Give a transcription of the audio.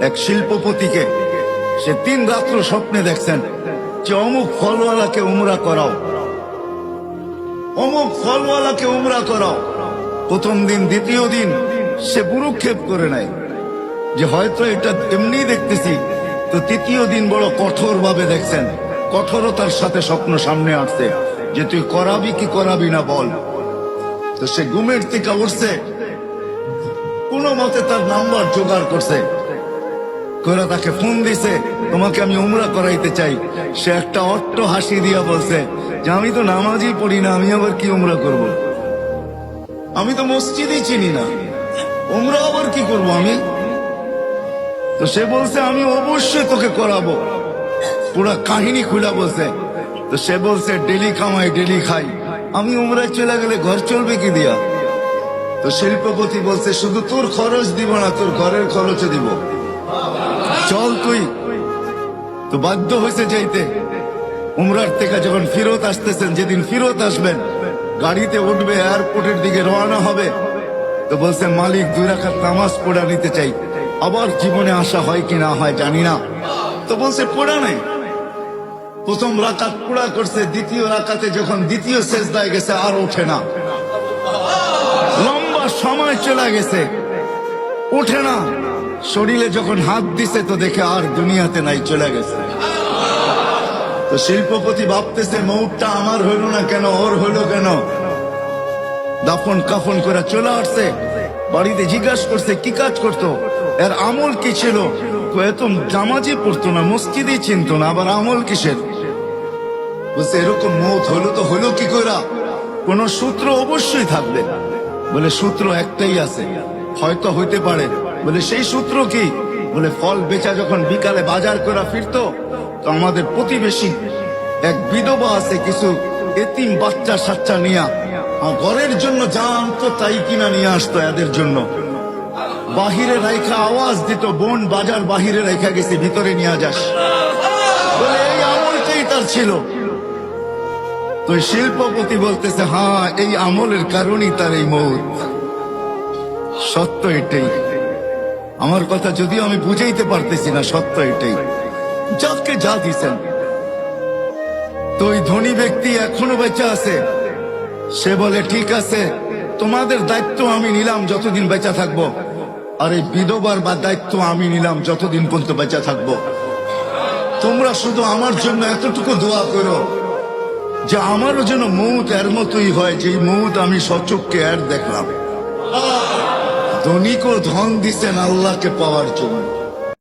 এক শিল্পপতিকে, সে 3 রাত্র স্বপ্নে দেখছেন যে অমুক ফলওয়ালাকে উমরা করাও, অমুক ফলওয়ালাকে উমরা করাও। প্রথম দিন দ্বিতীয় দিন সে ভ্রুক্ষেপ করে নেয় যে হয়তো এটা এমনি দেখতেছি। তো তৃতীয় দিন বড় কঠোর ভাবে দেখছেন, কঠোরতার সাথে স্বপ্ন সামনে আসছে যে তুই করাবি কি করাবি না বল। তো সে ঘুমের থেকে উঠছে, কোন মতে তার নাম্বার জোগাড় করছে, করে তাকে ফোন দিছে, তোমাকে আমি উমরা করাইতে চাই। সে একটা অট্ট হাসি দিয়া বলছে যে আমি তো নামাজই পড়ি না, আমি আবার কি উমরা করব? আমি তো মসজিদই চিনি না, উমরা আবার কি করব আমি? তো সে বলছে আমি অবশ্যই তোকে করাবো। পুরা কাহিনী খুলে বলছে। তো সে বলছে ডেলি কামাই ডেলি খাই, আমি উমরায় চলে গেলে ঘর চলবে কি দিয়া? তো শিল্পপতি বলছে শুধু তোর খরচ দিব না, তোর ঘরের খরচও দিব, চল তুই। তো বাধ্য হয়েছে যাইতে। উমরার থেকে যখন ফিরত আসতেছেন, যেদিন ফিরত আসবেন, গাড়িতে উঠবে, এয়ারপোর্টের দিকে রওনা হবে, তো বলছে মালিক 2 রাকাত নামাজ পড়া নিতে চাই। আবার জীবনে আসা হয় কি না হয় জানি না। তো বলছে পড়া নেই। প্রথম রাকাত পুরা করছে, দ্বিতীয় রাকাতে যখন দ্বিতীয় সেজদায় গেছে আর ওঠে না, লম্বা সময় চলে গেছে, ওঠে না। শরীরে যখন হাত দিছে তো দেখে আর দুনিয়াতে নাই, চলে গেছে। তো শিল্পপতি ভাবতেছে মৌতটা আমার হইল না কেন, ওর হইল কেন? দাফন কাফন করে চলে আসছে। বাড়িতে জিজ্ঞাসা করছে কি কাজ করতো, এর আমল কি ছিল? তো এত জামাজি পড়তো না, মসজিদই চিনতো না, আবার আমল কিসের? বলছে এরকম মৌত হলো তো হলো কি করে? কোন সূত্র অবশ্যই থাকবে। বলে সূত্র একটাই আছে, হয়তো হইতে পারে। বলে সেই সূত্র কি? বলে ফল বেচা যখন বিকালে বাজার করে ফিরতো, তো আমাদের প্রতিবেশী এক বিধবা আছে, কিছু এতিম বাচ্চা সাচ্চা নিয়া ঘরের জন্য যা আনতো তাই কিনা নিয়ে আসতো এদের জন্য। বাহিরে রাইখা আওয়াজ দিত, বোন বাজার বাহিরে রাইখা গেছে, ভিতরে নিয়ে যাস। বলে এই আমলটাই তার ছিল। তো শিল্পপতি বলতেছে হ্যাঁ, এই আমলের কারণেই তার এই মৌত। সত্য এটাই। আমার কথা যদিও আমি বুঝাইতে পারতেছি না, সত্য এটাই। যাকে যা দিছেন। তো ওই ধনী ব্যক্তি এখনো বেঁচে আছে। সে বলে ঠিক আছে, তোমাদের দায়িত্ব আমি নিলাম যতদিন বেঁচে থাকবো, আর এই বিধবার বা দায়িত্ব আমি নিলাম যতদিন পর্যন্ত বেঁচে থাকবো। তোমরা শুধু আমার জন্য এতটুকু দোয়া করো যে আমারও যেন মৌত এর মতোই হয়, যে মৌত আমি সচক্ষে এর দেখলাম। ধনীকেও ধন দিছেন আল্লাহকে পাওয়ার জন্য।